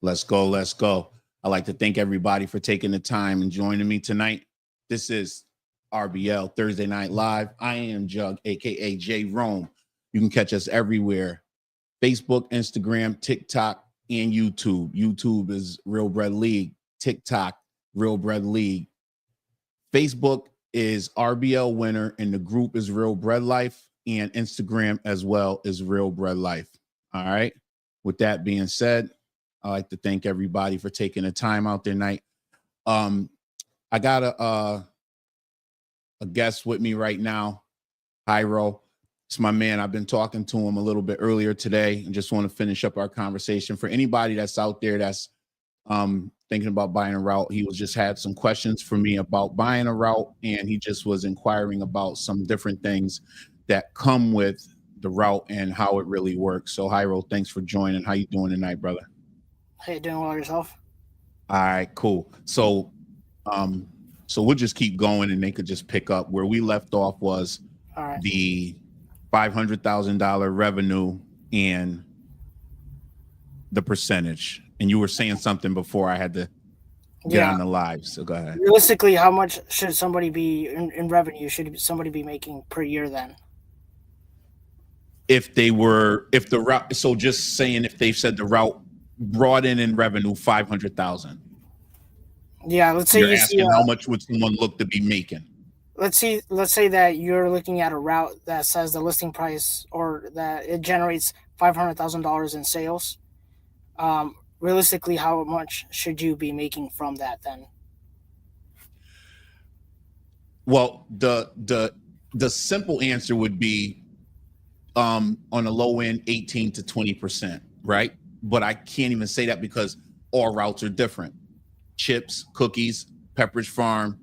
Let's go. Let's go. I'd like to thank everybody for taking the time and joining me tonight. This is RBL Thursday Night Live. I am Jug, aka J Rome. You can catch us everywhere: Facebook, Instagram, TikTok, and YouTube. YouTube is Real Bread League. TikTok, Real Bread League. Facebook is RBL Winner, and the group is Real Bread Life, and Instagram as well is Real Bread Life. All right. With that being said, I'd like to thank everybody for taking the time out there tonight. I got a guest with me right now, Hyro. It's my man. I've been talking to him a little bit earlier today and just want to finish up our conversation. For anybody that's out there that's thinking about buying a route, he was just had some questions for me about buying a route, and he just was inquiring about some different things that come with the route and how it really works. So Hyro, thanks for joining. How you doing tonight, brother? How you doing well yourself? All right, cool. So we'll just keep going, and they could just pick up where we left off. Was All right. the $500,000 revenue and the percentage. And you were saying something before I had to get on the live. So go ahead. Realistically, how much should somebody be in revenue? Should somebody be making per year then? If the route, so just saying, if they said the route brought in revenue 500,000. Yeah, let's say you're asking how much would someone look to be making. Let's say that you're looking at a route that says the listing price or that it generates $500,000 in sales. Realistically, how much should you be making from that then? Well, the simple answer would be on a low end 18 to 20%, right? But I can't even say that because all routes are different. Chips, cookies, Pepperidge Farm,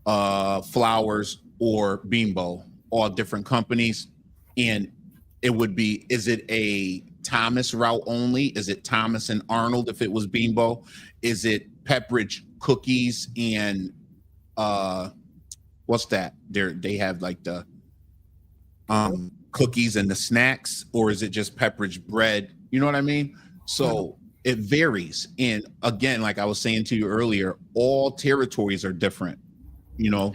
Flowers, or Beanbo, all different companies. And it would be, is it a Thomas route only? Is it Thomas and Arnold if it was Beanbo? Is it Pepperidge cookies and what's that? They have like the cookies and the snacks, or is it just Pepperidge bread? You know what I mean? So it varies. And again, like I was saying to you earlier, all territories are different, you know?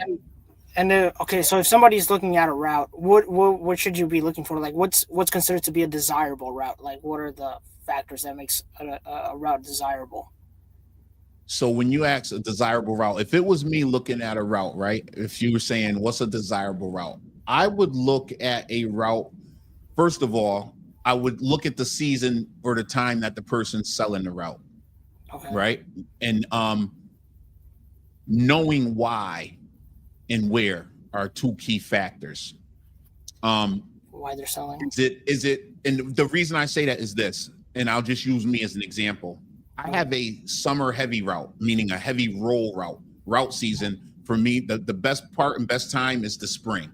And okay, so if somebody's looking at a route, what should you be looking for? Like, what's considered to be a desirable route? Like, what are the factors that makes a route desirable? So when you ask a desirable route, if it was me looking at a route, right? If you were saying, what's a desirable route? I would look at a route. First of all, I would look at the season or the time that the person's selling the route. Okay. Right? And knowing why and where are two key factors. Why they're selling? Is it, and the reason I say that is this, and I'll just use me as an example. I have a summer heavy route, meaning a heavy roll route. Route season for me, the best part and best time is the spring.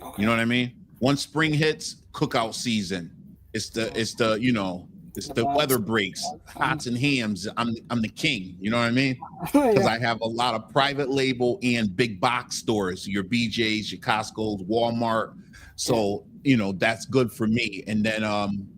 Okay. You know what I mean? Once spring hits, cookout season. It's the weather breaks, hots and hams. I'm the king. You know what I mean? Because I have a lot of private label and big box stores, your BJ's, your Costco's, Walmart. So, that's good for me. And then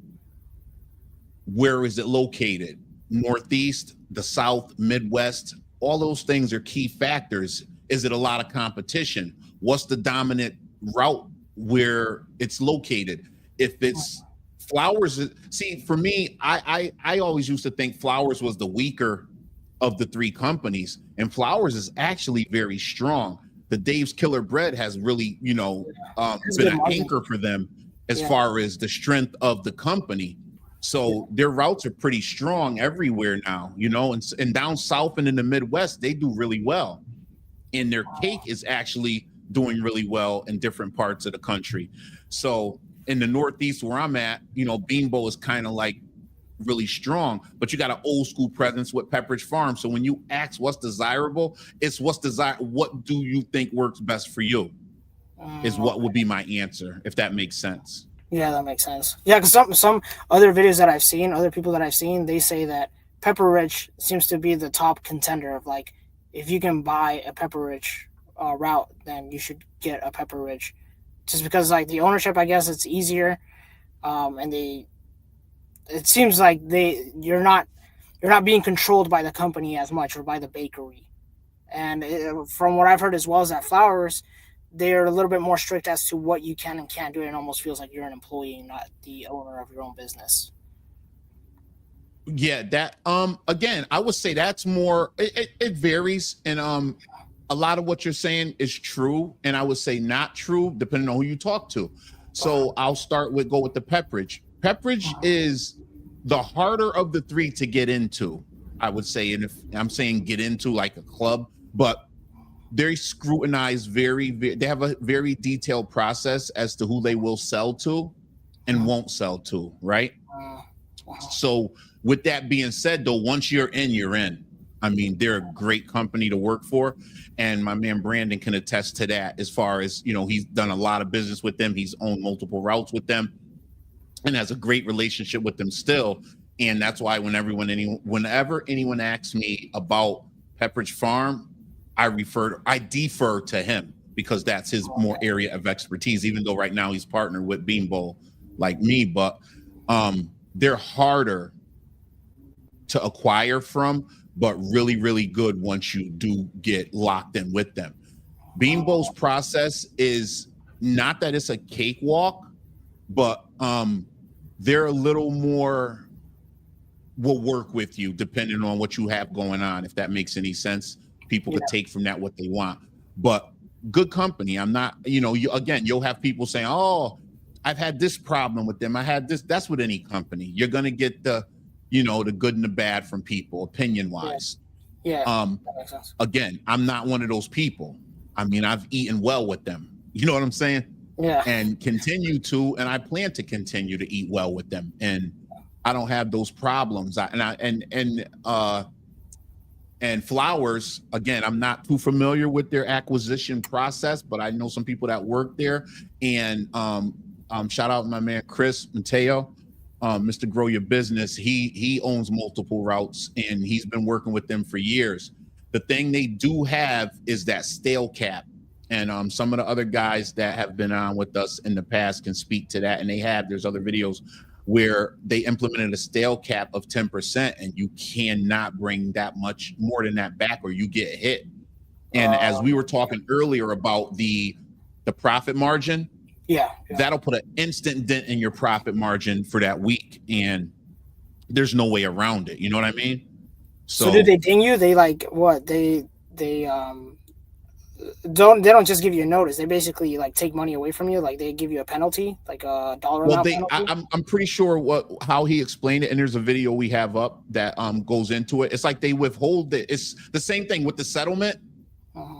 where is it located? Northeast, the South, Midwest, all those things are key factors. Is it a lot of competition? What's the dominant route where it's located? If it's Flowers, see, for me, I always used to think Flowers was the weaker of the three companies, and Flowers is actually very strong. The Dave's Killer Bread has really, been an anchor for them as far as the strength of the company. So their routes are pretty strong everywhere now, and down south and in the Midwest, they do really well. And their cake is actually doing really well in different parts of the country. So in the Northeast where I'm at, Beanbo is kind of like really strong, but you got an old school presence with Pepperidge Farm. So when you ask what's desirable, it's what's what do you think works best for you is what would be my answer, if that makes sense. Yeah, that makes sense. Yeah, because some other videos that I've seen, other people that I've seen, they say that Pepperidge seems to be the top contender of like, if you can buy a Pepperidge route, then you should get a Pepperidge. Just because like the ownership, I guess it's easier, and it seems like you're not you're not being controlled by the company as much or by the bakery. And from what I've heard as well, is that Flowers, they're a little bit more strict as to what you can and can't do. It almost feels like you're an employee, not the owner of your own business. Yeah, that again, I would say that's more it varies, and a lot of what you're saying is true, and I would say not true depending on who you talk to. So I'll start with go with the Pepperidge. Pepperidge is the harder of the three to get into, I would say, and if I'm saying get into like a club, but they scrutinize they have a very detailed process as to who they will sell to and won't sell to, right? So with that being said, though, once you're in, you're in. I mean, they're a great company to work for. And my man Brandon can attest to that as far as, you know, he's done a lot of business with them. He's owned multiple routes with them and has a great relationship with them still. And that's why whenever anyone asks me about Pepperidge Farm, I defer to him because that's his more area of expertise, even though right now he's partnered with Beanbowl like me. But they're harder to acquire from, but really, really good once you do get locked in with them. Beanbowl's process is not that it's a cakewalk, but they're a little more will work with you depending on what you have going on, if that makes any sense. People could take from that what they want. But good company. I'm not, you'll have people saying, oh, I've had this problem with them. I had this. That's with any company. You're going to get the good and the bad from people, opinion wise. Yeah. That makes sense. Again, I'm not one of those people. I mean, I've eaten well with them. You know what I'm saying? Yeah. And continue to, and I plan to continue to eat well with them. And I don't have those problems. And Flowers, again, I'm not too familiar with their acquisition process, but I know some people that work there. And shout out my man Chris Mateo, Mr. Grow Your Business. He owns multiple routes and he's been working with them for years. The thing they do have is that stale cap. And some of the other guys that have been on with us in the past can speak to that. And there's other videos where they implemented a stale cap of 10%, and you cannot bring that much more than that back or you get hit. And as we were talking earlier about the profit margin, that'll put an instant dent in your profit margin for that week. And there's no way around it. You know what I mean? So do they ding you? They like what? They don't just give you a notice. They basically like take money away from you. Like they give you a penalty, like a dollar amount penalty. I'm pretty sure how he explained it, and there's a video we have up that goes into it. It's like they withhold it. It's the same thing with the settlement.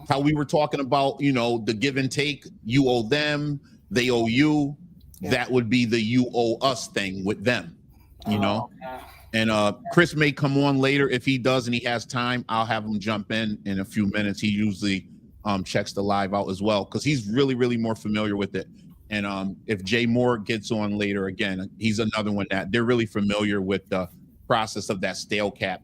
How we were talking about, the give and take. You owe them, they owe you. Yeah. That would be the you owe us thing with them. Okay. And Chris may come on later if he does and he has time. I'll have him jump in a few minutes. He usually checks the live out as well because he's really, really more familiar with it. And if Jay Moore gets on later, again, he's another one that they're really familiar with the process of that stale cap.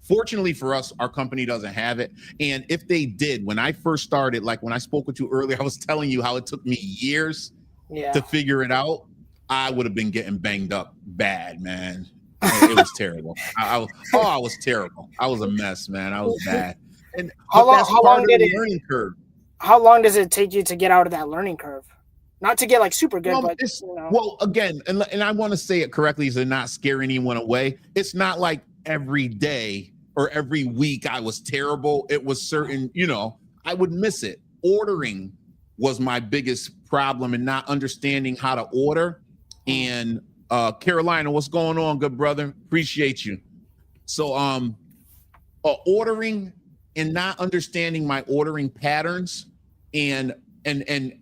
Fortunately for us, our company doesn't have it. And if they did, when I first started, like when I spoke with you earlier, I was telling you how it took me years to figure it out. I would have been getting banged up bad, man. It was terrible. I was terrible. I was a mess, man. I was bad. And how long did it learning curve? How long does it take you to get out of that learning curve? Not to get like super good, but well, again, and I want to say it correctly to not scare anyone away. It's not like every day or every week I was terrible. It was certain, I would miss it. Ordering was my biggest problem and not understanding how to order. And Carolina, what's going on, good brother? Appreciate you. So ordering and not understanding my ordering patterns and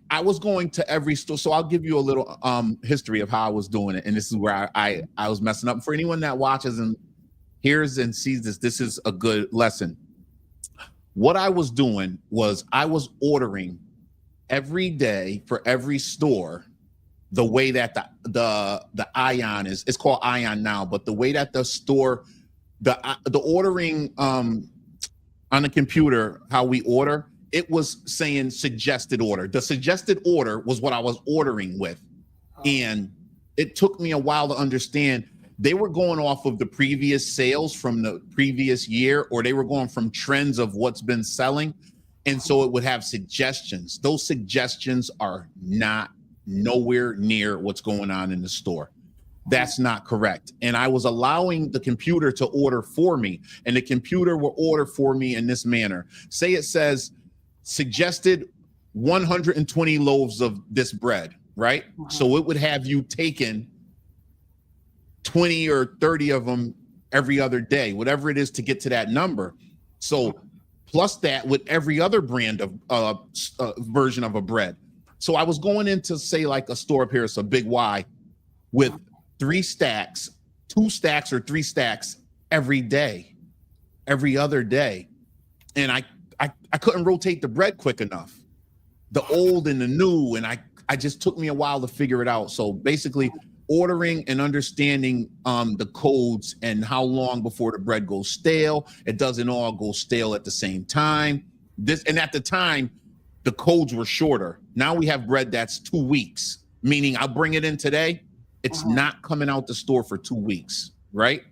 I was going to every store. So I'll give you a little history of how I was doing it. And this is where I was messing up. For anyone that watches and hears and sees this is a good lesson. What I was doing was I was ordering every day for every store the way that the Ion is. It's called Ion now, but the way that the store, the ordering on the computer, how we order, it was saying suggested order. The suggested order was what I was ordering with. And it took me a while to understand they were going off of the previous sales from the previous year, or they were going from trends of what's been selling. And so it would have suggestions. Those suggestions are not nowhere near what's going on in the store. That's not correct. And I was allowing the computer to order for me, and the computer will order for me in this manner. Say it says suggested 120 loaves of this bread, right? So it would have you taken 20 or 30 of them every other day, whatever it is to get to that number. So plus that with every other brand of version of a bread. So I was going into, say, like a store up here, it's a Big Y, with 3 stacks, 2 stacks or 3 stacks every day, every other day. And I couldn't rotate the bread quick enough, the old and the new. And I just took me a while to figure it out. So basically ordering and understanding the codes and how long before the bread goes stale. It doesn't all go stale at the same time. And at the time, the codes were shorter. Now we have bread that's 2 weeks, meaning I'll bring it in today. It's not coming out the store for 2 weeks, right?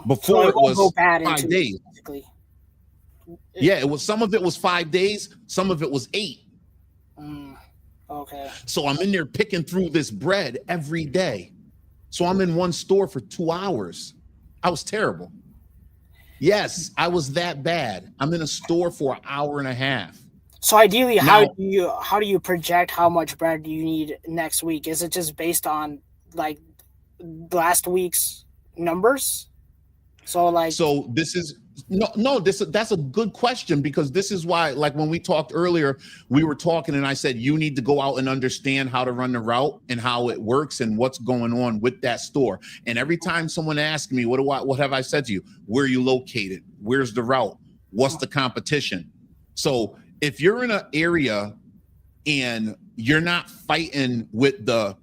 Before, so it was 5 days. Yeah, it was, some of it was 5 days, some of it was 8. Okay. So I'm in there picking through this bread every day. So I'm in one store for 2 hours. I was terrible. Yes, I was that bad. I'm in a store for an hour and a half. So ideally, how do you project how much bread you need next week? Is it just based on like last week's numbers? So this is that's a good question, because this is why, like when we talked earlier, we were talking and I said you need to go out and understand how to run the route and how it works and what's going on with that store. And every time someone asks me, what have I said to you? Where are you located? Where's the route? What's the competition? So if you're in an area and you're not fighting with the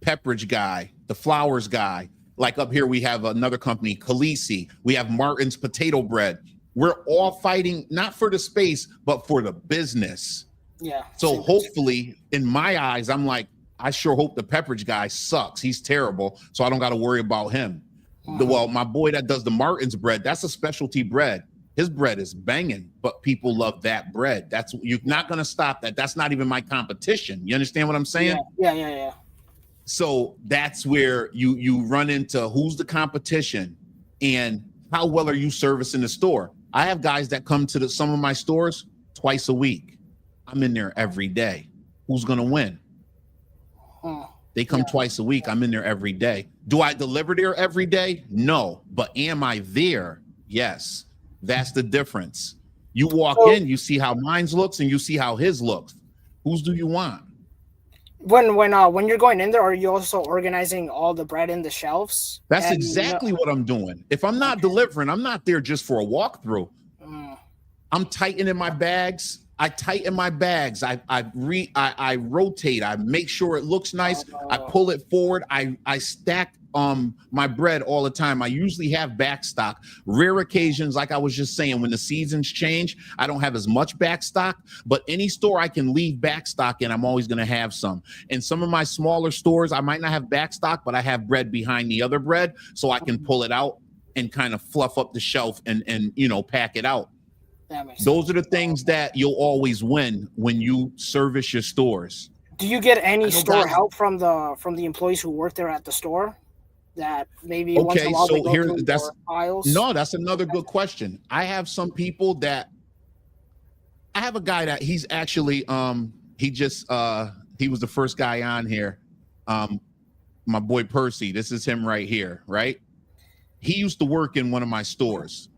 Pepperidge guy, the Flowers guy, like up here we have another company, Khaleesi, we have Martin's potato bread. We're all fighting not for the space, but for the business. Yeah. So hopefully, in my eyes, I'm like, I sure hope the Pepperidge guy sucks. He's terrible, so I don't got to worry about him. Well, my boy that does the Martin's bread, that's a specialty bread. His bread is banging, but people love that bread. You're not going to stop that. That's not even my competition. You understand what I'm saying? Yeah. So that's where you run into who's the competition and how well are you servicing the store. I have guys that come to some of my stores twice a week. I'm in there every day. Who's going to win? They come twice a week. I'm in there every day. Do I deliver there every day? No. But am I there? Yes. That's the difference. You walk in, you see how mine looks and you see how his looks. Whose do you want? When you're going in there, are you also organizing all the bread in the shelves? That's exactly what I'm doing. If I'm not delivering, I'm not there just for a walkthrough. I'm tightening my bags. I tighten my bags. I rotate. I make sure it looks nice. I pull it forward. I stack my bread all the time. I usually have back stock. Rare occasions, like I was just saying, when the seasons change, I don't have as much back stock, but any store I can leave back stock in, I'm always going to have some. In some of my smaller stores, I might not have back stock, but I have bread behind the other bread, so I can pull it out and kind of fluff up the shelf and pack it out. Those are the things that you'll always win when you service your stores. Do you get any store help from the employees who work there at the store? That maybe once in a while they go through your aisles? No, that's another good question. I have some people that I have a guy that he's actually he was the first guy on here. My boy Percy, this is him right here, right? He used to work in one of my stores.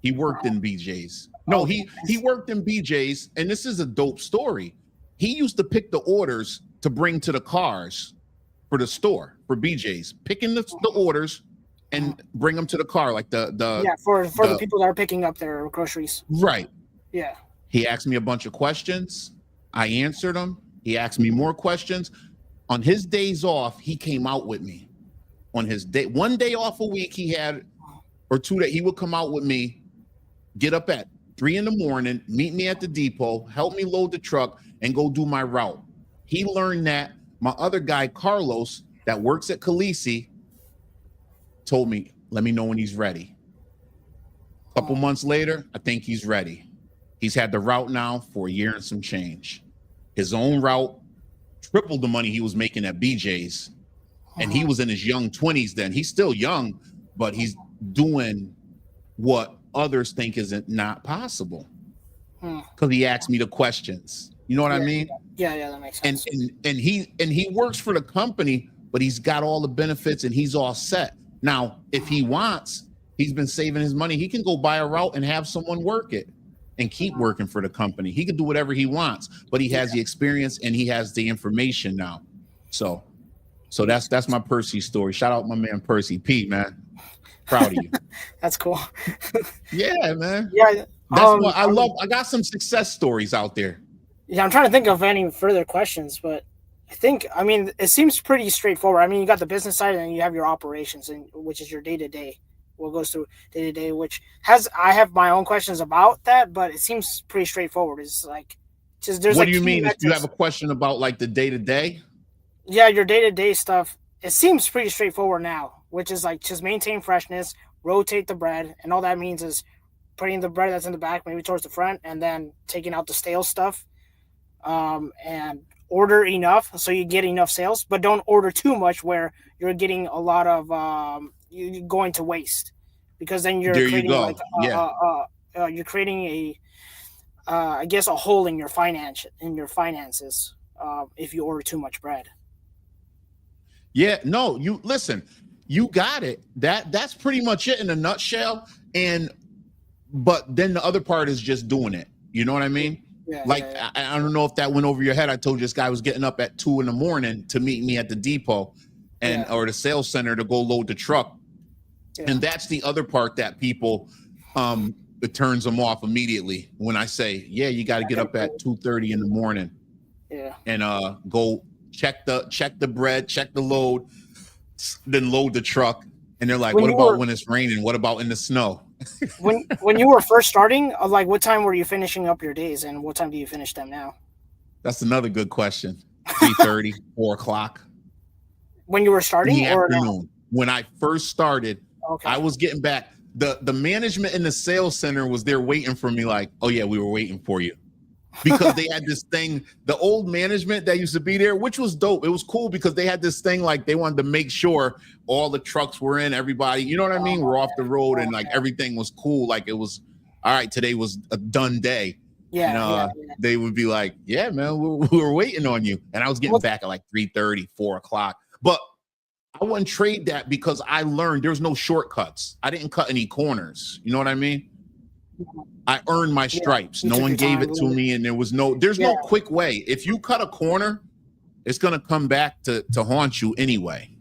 He worked in BJ's. No, he worked in BJ's, and this is a dope story. He used to pick the orders to bring to the cars for the store, for BJ's, picking the orders and bring them to the car, like for the people that are picking up their groceries. Right. Yeah. He asked me a bunch of questions. I answered them. He asked me more questions. On his days off, he came out with me. On his one day off a week, he had, or 2 that he would come out with me, get up at 3 a.m, meet me at the depot, help me load the truck, and go do my route. He learned that. My other guy, Carlos, that works at Khaleesi, told me, let me know when he's ready. A couple months later, I think he's ready. He's had the route now for a year and some change. His own route tripled the money he was making at BJ's. And he was in his young 20s then. He's still young, but he's doing what others think isn't not possible. Because he asked me the questions. You know what I mean? Yeah, that makes sense. And he works for the company, but he's got all the benefits and he's all set. Now, if he wants, he's been saving his money. He can go buy a route and have someone work it and keep working for the company. He can do whatever he wants, but he has the experience and he has the information now. So that's my Percy story. Shout out my man Percy. Pete, man. Proud of you. That's cool. Yeah, man. Yeah. That's what I love. I got some success stories out there. Yeah, I'm trying to think of any further questions, but I mean, it seems pretty straightforward. I mean, you got the business side and then you have your operations, and which is your day-to-day. What goes through day-to-day, I have my own questions about that, but it seems pretty straightforward. It's like, just there's what like do you mean? metrics. If you have a question about like the day-to-day? Yeah, your day-to-day stuff, it seems pretty straightforward now, which is like just maintain freshness, rotate the bread, and all that means is putting the bread that's in the back maybe towards the front and then taking out the stale stuff, and order enough so you get enough sales, but don't order too much where you're getting a lot of you're going to waste, because then you're creating you're creating a I guess a hole in your finances if you order too much bread. Yeah, no, you listen, you got it. That's pretty much it in a nutshell. But then the other part is just doing it. You know what I mean? Yeah, I don't know if that went over your head. I told you this guy was getting up at 2 a.m. to meet me at the depot or the sales center to go load the truck. Yeah. And that's the other part that people it turns them off immediately when I say, yeah, you got to get up at 2:30 in the morning. Yeah. And go check the bread, check the load, then load the truck. And they're like, what about when it's raining? What about in the snow? when you were first starting, like what time were you finishing up your days and what time do you finish them now? That's another good question. 3:30, 4 o'clock. When you were starting, in the afternoon. When I first started, okay. I was getting back. The management in the sales center was there waiting for me, like, oh yeah, we were waiting for you. Because they had this thing, the old management that used to be there, which was dope. It was cool because they had this thing like they wanted to make sure all the trucks were in, everybody, you know what I mean? We're off the road and like everything was cool. Like it was, all right, today was a done day. Yeah. They would be like, yeah, man, we were waiting on you. And I was getting back at like 3:30, 4 o'clock. But I wouldn't trade that because I learned there's no shortcuts. I didn't cut any corners. You know what I mean? I earned my stripes. No one gave it to me, and there's no quick way. If you cut a corner, it's gonna come back to haunt you anyway.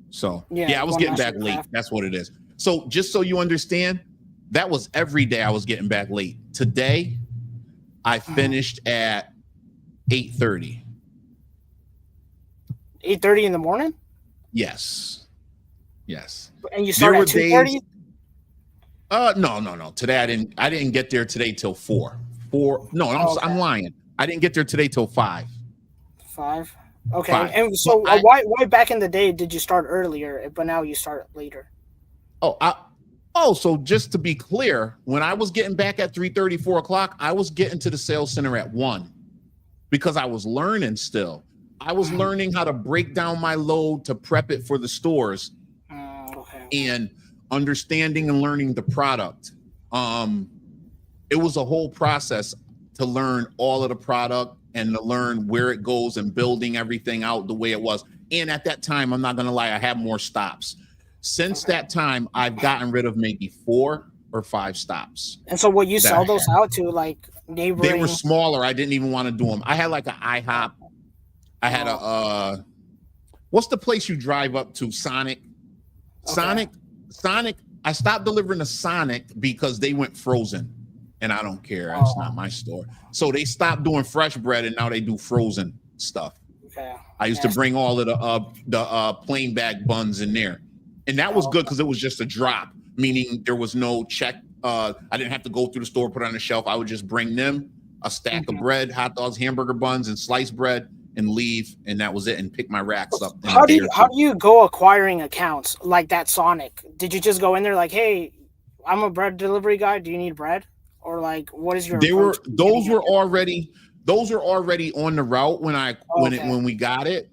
So I was getting back late. That's what it is. So just so you understand, that was every day I was getting back late. Today, I finished at 8:30. 8:30 in the morning? Yes. And you started at 2:30? No. Today I didn't get there today till 4. I'm lying. I didn't get there today till 5. 5? Okay. 5. And so why back in the day did you start earlier, but now you start later? So just to be clear, when I was getting back at 3:30, 4 o'clock, I was getting to the sales center at 1 because I was learning still. I was learning how to break down my load to prep it for the stores. And understanding and learning the product. It was a whole process to learn all of the product and to learn where it goes and building everything out the way it was. And at that time, I'm not going to lie, I had more stops. Since that time, I've gotten rid of maybe 4 or 5 stops. And so what you sell those out to, like neighboring? They were smaller. I didn't even want to do them. I had like an IHOP. I had what's the place you drive up to? Sonic. Sonic, I stopped delivering to Sonic because they went frozen, and I don't care. That's not my store. So they stopped doing fresh bread, and now they do frozen stuff. Okay. I used to bring all of the plain bag buns in there, and that was good because it was just a drop, meaning there was no check. I didn't have to go through the store, put it on the shelf. I would just bring them a stack of bread, hot dogs, hamburger buns, and sliced bread, and leave, and that was it, and pick my racks up. In How a do day you or how two. do you go acquiring accounts like that Sonic? Did you just go in there like, hey, I'm a bread delivery guy. Do you need bread? Or like, what is your They approach were to getting those are already on the route Okay. when we got it.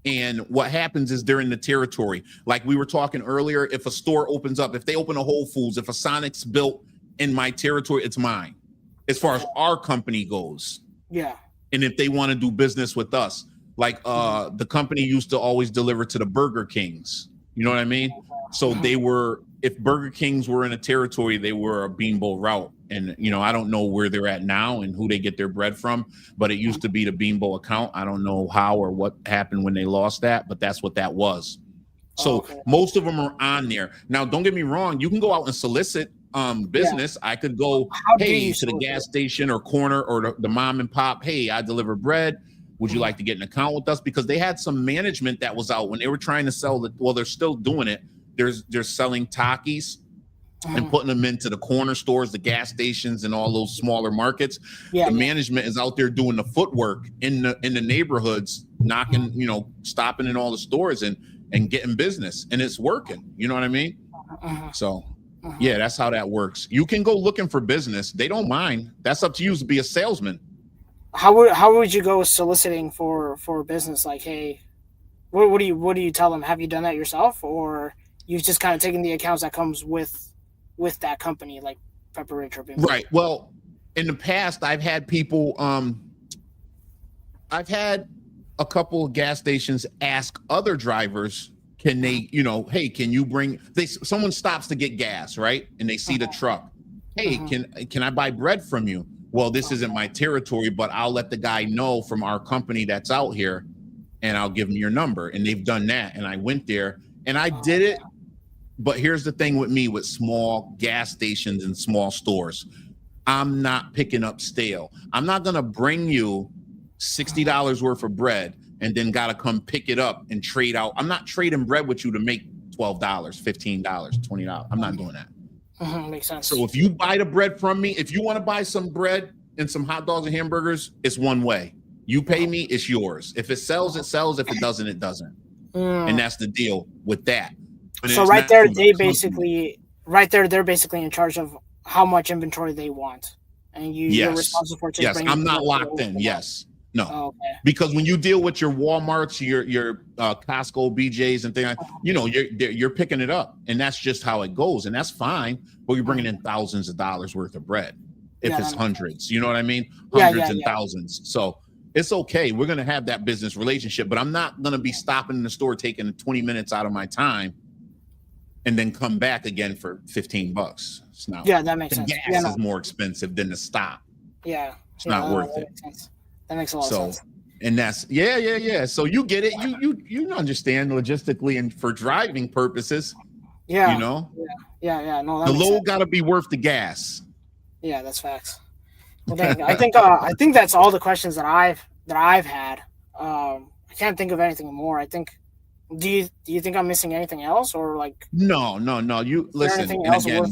And what happens is they're in the territory. Like we were talking earlier, if a store opens up, if they open a Whole Foods, if a Sonic's built in my territory, it's mine. As far as our company goes. Yeah. And if they want to do business with us, like the company used to always deliver to the Burger Kings. You know what I mean? So they were, if Burger Kings were in a territory, they were a Beanbo route. And, you know, I don't know where they're at now and who they get their bread from, but it used to be the Beanbo account. I don't know how or what happened when they lost that, but that's what that was. So most of them are on there. Now, don't get me wrong. You can go out and solicit business. I could go, How do hey, you to the solicit? gas station or corner or the mom and pop. Hey, I deliver bread. Would you like to get an account with us? Because they had some management that was out when they were trying to sell the, well, they're still doing it. They're selling Takis and putting them into the corner stores, the gas stations, and all those smaller markets. Yeah. The management is out there doing the footwork in the neighborhoods, knocking, you know, stopping in all the stores and getting business, and it's working. You know what I mean? So yeah, that's how that works. You can go looking for business. They don't mind. That's up to you to be a salesman. How would you go soliciting for business? Like, hey, what do you tell them? Have you done that yourself, or you've just kind of taken the accounts that comes with that company, like Pepper Rich or Bimbo? Right. Well, in the past, I've had people. I've had a couple of gas stations ask other drivers, can they, you know, hey, can you bring? Someone stops to get gas, right? And they see the truck. Hey, can I buy bread from you? Well, this isn't my territory, but I'll let the guy know from our company that's out here, and I'll give him your number. And they've done that. And I went there and I did it. But here's the thing with me, with small gas stations and small stores, I'm not picking up stale. I'm not going to bring you $60 worth of bread and then got to come pick it up and trade out. I'm not trading bread with you to make $12, $15, $20. I'm not doing that. Makes sense. So if you buy the bread from me, if you want to buy some bread and some hot dogs and hamburgers, it's one way. You pay me, it's yours. If it sells, it sells. If it doesn't, it doesn't. And that's the deal with that. But so right there, they're basically in charge of how much inventory they want, and you're responsible for just bringing. I'm not locked in. Yes, no. Oh, okay. Because when you deal with your Walmarts, your Costco, BJ's, and things, like, you know, you're picking it up, and that's just how it goes, and that's fine. But you're bringing in thousands of dollars worth of bread, if it's hundreds. You know what I mean? Hundreds and thousands. So it's okay. We're gonna have that business relationship, but I'm not gonna be stopping in the store, taking 20 minutes out of my time, and then come back again for $15. It's not. Yeah, that makes sense. Gas is more expensive than the stop. Yeah, it's not worth it. That makes a lot of sense. And that's yeah. So you get it. You understand logistically and for driving purposes. Yeah. You know. Yeah. No, the load got to be worth the gas. Yeah, that's facts. Well, I think that's all the questions that I've had. I can't think of anything more. I think. Do you think I'm missing anything else, or like? No. You listen. And again,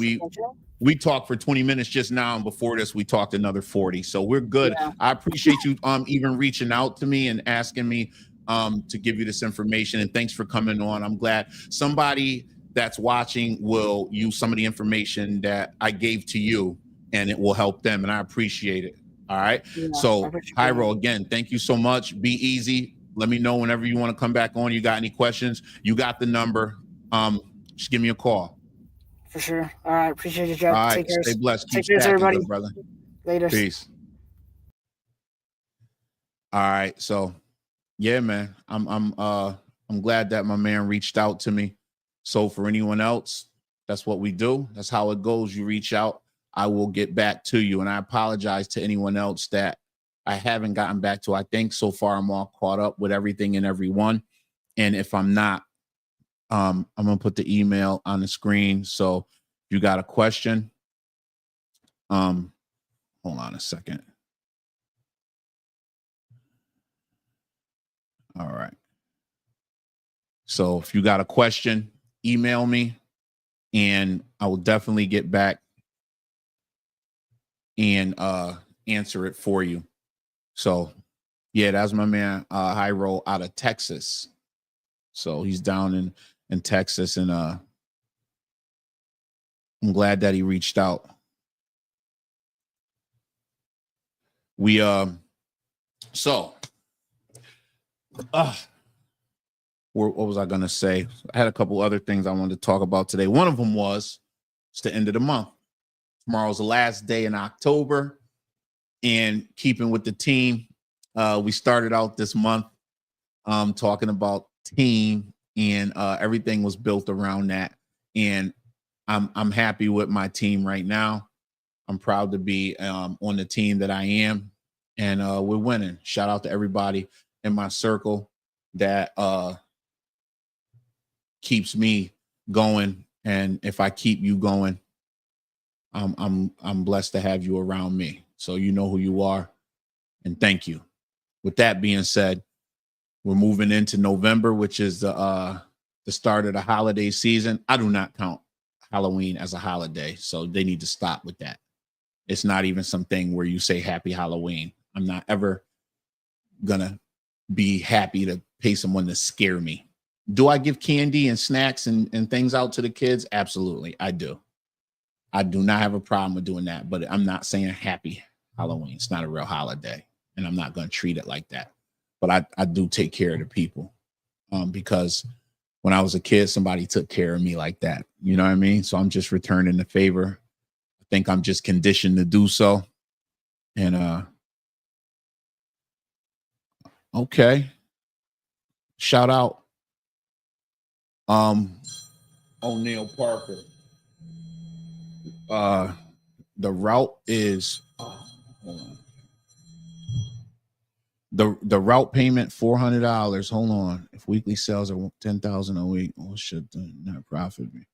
we talked for 20 minutes just now, and before this, we talked another 40. So we're good. Yeah. I appreciate you even reaching out to me and asking me to give you this information. And thanks for coming on. I'm glad somebody that's watching will use some of the information that I gave to you, and it will help them. And I appreciate it. All right. Yeah, so Jairo, again, thank you so much. Be easy. Let me know whenever you want to come back on. You got any questions? You got the number. Just give me a call. For sure. All right. Appreciate you, Jeff. All right. Stay blessed. Take care, everybody. Good, brother. Later. Peace. All right. So, yeah, man. I'm glad that my man reached out to me. So for anyone else, that's what we do. That's how it goes. You reach out, I will get back to you. And I apologize to anyone else that I haven't gotten back to. I think so far I'm all caught up with everything and everyone. And if I'm not, I'm going to put the email on the screen. So if you got a question, hold on a second. All right. So if you got a question, email me and I will definitely get back and answer it for you. So Yeah, that's my man, High Roll out of Texas. So he's down in Texas, and I'm glad that he reached out. We so what was I gonna say? I had a couple other things I wanted to talk about today. One of them was it's the end of the month. Tomorrow's the last day in October, and keeping with the team, we started out this month talking about team, and everything was built around that. And I'm happy with my team right now. I'm proud to be on the team that I am, and we're winning. Shout out to everybody in my circle that keeps me going, and if I keep you going, I'm blessed to have you around me. So you know who you are, and thank you. With that being said, we're moving into November, which is the start of the holiday season. I do not count Halloween as a holiday, so they need to stop with that. It's not even something where you say Happy Halloween. I'm not ever gonna be happy to pay someone to scare me. Do I give candy and snacks and things out to the kids? Absolutely, I do. I do not have a problem with doing that, but I'm not saying Happy Halloween. It's not a real holiday, and I'm not going to treat it like that. But I do take care of the people because when I was a kid, somebody took care of me like that. You know what I mean? So I'm just returning the favor. I think I'm just conditioned to do so. And okay, shout out O'Neal Parker. The route is hold on. The route payment $400. Hold on. If weekly sales are 10,000 a week, what should the net profit be?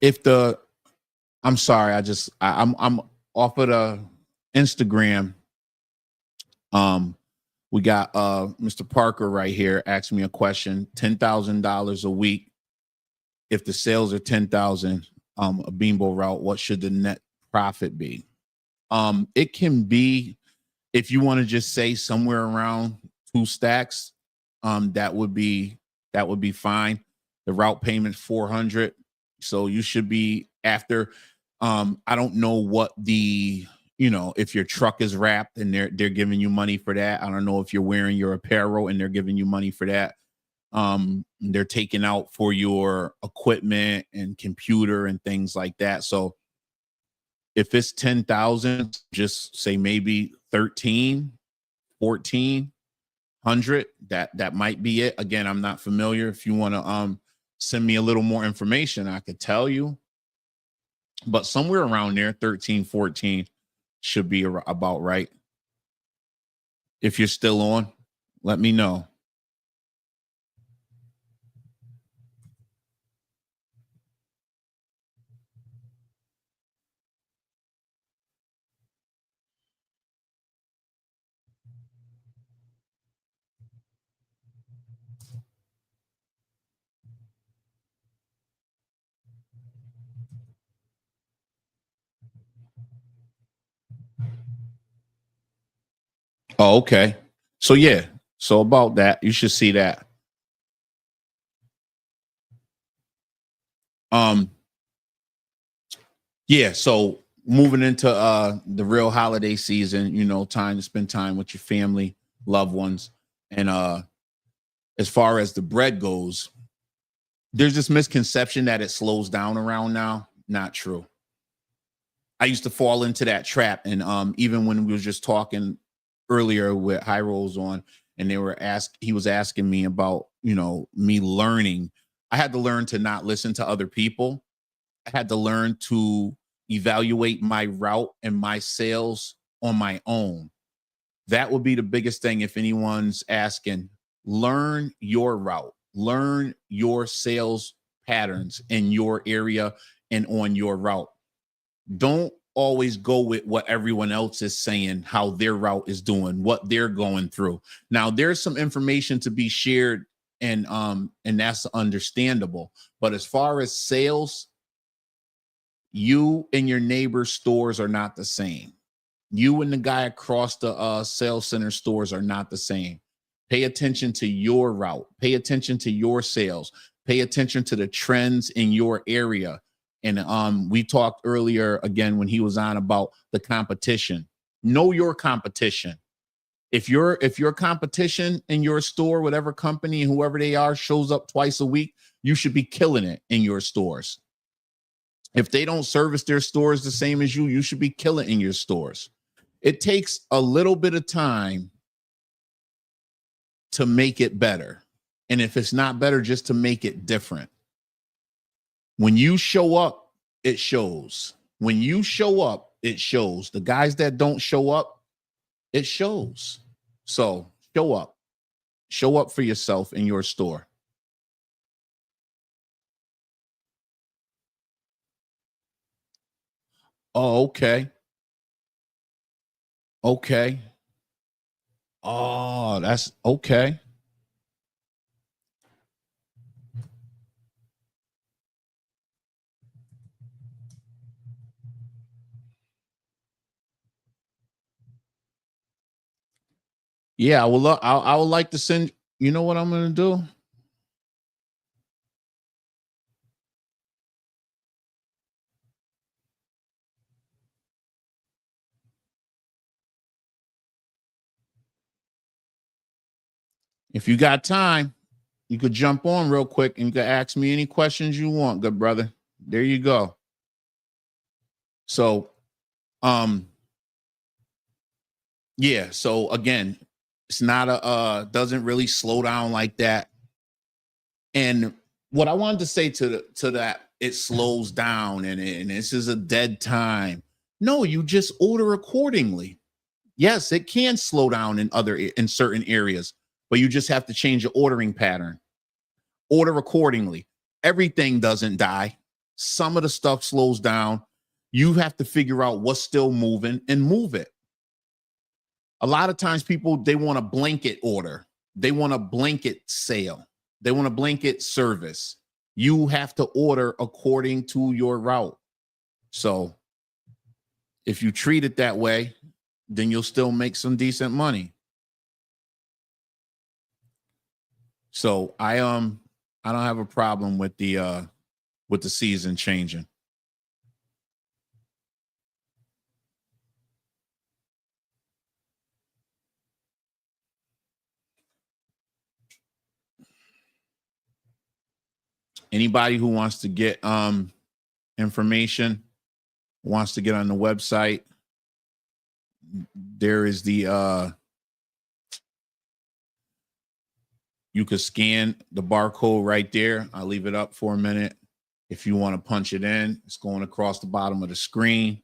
If the I'm sorry, I'm off of the Instagram. We got Mr. Parker right here asking me a question. $10,000 a week. If the sales are 10,000, a Beanbo route, what should the net profit be? It can be, if you want to just say somewhere around 2 stacks, that would be fine. The route payment 400, so you should be after. I don't know what the if your truck is wrapped and they're giving you money for that. I don't know if you're wearing your apparel and they're giving you money for that. They're taking out for your equipment and computer and things like that. So if it's 10,000, just say maybe 13, 1,400. That might be it. Again, I'm not familiar. If you want to send me a little more information, I could tell you. But somewhere around there, 13, 14 should be about right. If you're still on, let me know. Oh, okay. So yeah. So about that, you should see that. Um, yeah, so moving into the real holiday season, time to spend time with your family, loved ones. And as far as the bread goes, there's this misconception that it slows down around now. Not true. I used to fall into that trap. And even when we was just talking earlier with High Rolls on, and he was asking me about, me learning. I had to learn to not listen to other people. I had to learn to evaluate my route and my sales on my own. That would be the biggest thing if anyone's asking. Learn your route, learn your sales patterns in your area and on your route. Don't always go with what everyone else is saying, how their route is doing, what they're going through. Now, there's some information to be shared, and that's understandable. But as far as sales, You and your neighbor's stores are not the same. You and the guy across the sales center stores are not the same. Pay attention to your route. Pay attention to your sales. Pay attention to the trends in your area. And we talked earlier again when he was on about the competition. Know your competition. If your competition in your store, whatever company, whoever they are, shows up twice a week, you should be killing it in your stores. If they don't service their stores the same as you, you should be killing in your stores. It takes a little bit of time to make it better. And if it's not better, just to make it different. When you show up, it shows. When you show up, it shows. The guys that don't show up, it shows. So show up. Show up for yourself in your store. Oh, okay. Okay. Oh, that's okay. Yeah, I will. I would like to send. You know what I'm going to do? If you got time, you could jump on real quick and you could ask me any questions you want, good brother. There you go. So, yeah. So again, it's not a doesn't really slow down like that. And what I wanted to say to that, it slows down and this is a dead time. No, you just order accordingly. Yes, it can slow down in certain areas, but you just have to change your ordering pattern. Order accordingly. Everything doesn't die. Some of the stuff slows down. You have to figure out what's still moving and move it. A lot of times people, they want a blanket order. They want a blanket sale. They want a blanket service. You have to order according to your route. So if you treat it that way, then you'll still make some decent money. So I don't have a problem with the season changing. Anybody who wants to get information, wants to get on the website, there is the you could scan the barcode right there. I'll leave it up for a minute. If you want to punch it in, it's going across the bottom of the screen.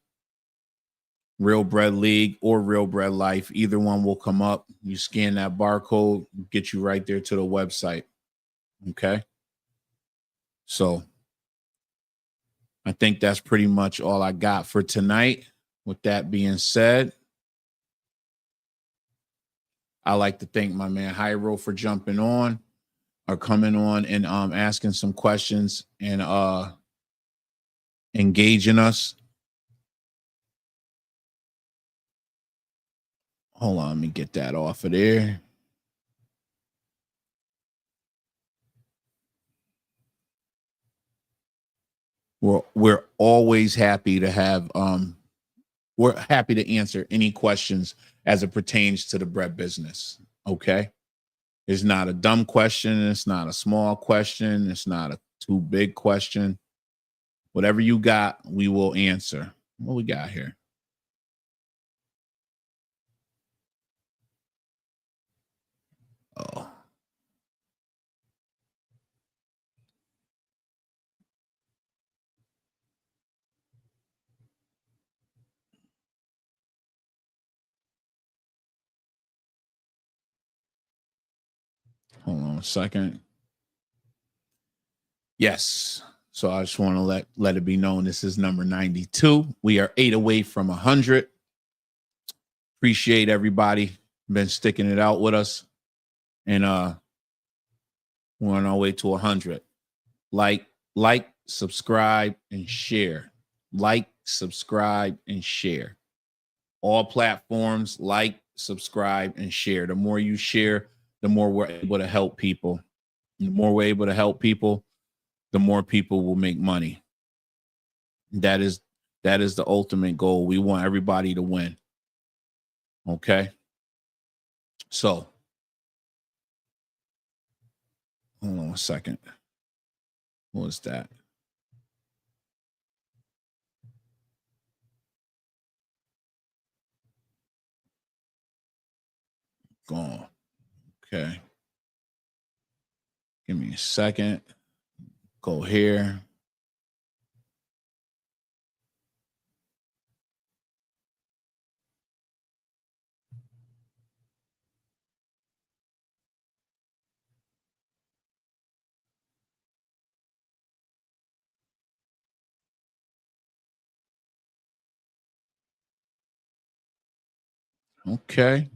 Real Bread League or Real Bread Life, either one will come up. You scan that barcode, get you right there to the website. Okay. So I think that's pretty much all I got for tonight. With that being said, I like to thank my man Hyro for jumping on or coming on and asking some questions and engaging us. Hold on, let me get that off of there. We're always happy to have we're happy to answer any questions as it pertains to the bread business. Okay. It's not a dumb question. It's not a small question. It's not a too big question. Whatever you got, we will answer. What we got here? Oh. Hold on a second. Yes. So I just want to let it be known this is number 92. We are 8 away from 100. Appreciate everybody been sticking it out with us. And we're on our way to 100. Like, subscribe, and share. Like, subscribe, and share. All platforms, like, subscribe, and share. The more you share, the more we're able to help people. The more we're able to help people, the more people will make money. That is the ultimate goal. We want everybody to win. Okay. So hold on a second. What was that? Gone. Okay. Give me a second. Go here. Okay.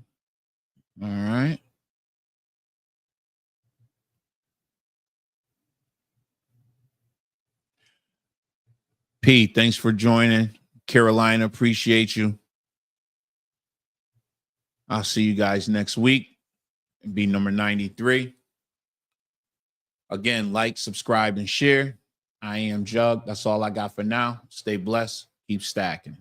All right. Pete, thanks for joining. Carolina, appreciate you. I'll see you guys next week. Be number 93. Again, like, subscribe, and share. I am Jug. That's all I got for now. Stay blessed. Keep stacking.